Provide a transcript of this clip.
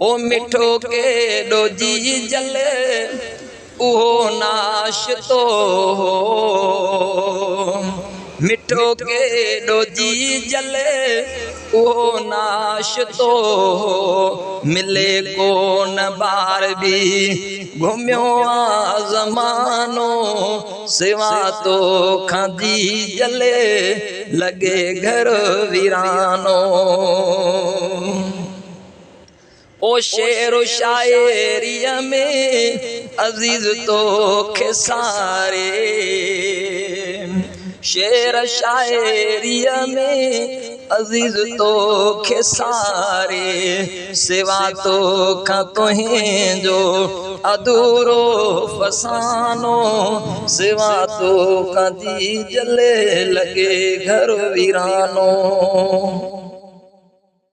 ओ मिठो के डोजी जले उहो नाश्तो मिठो के डोजी जले उहो नाश्तो मिले कोन बार भी घुमियो आ ज़मानो सिवा तो खांदी जले लगे घर वीरानो। ओ शेर शायरिया में अजीज तो खेसारे शेर शायरिया में अजीज तो खेसारे सिवा तो खां तुहें जो अधूरो फसानो सिवा तो खां दी जले लगे घर वीरानो।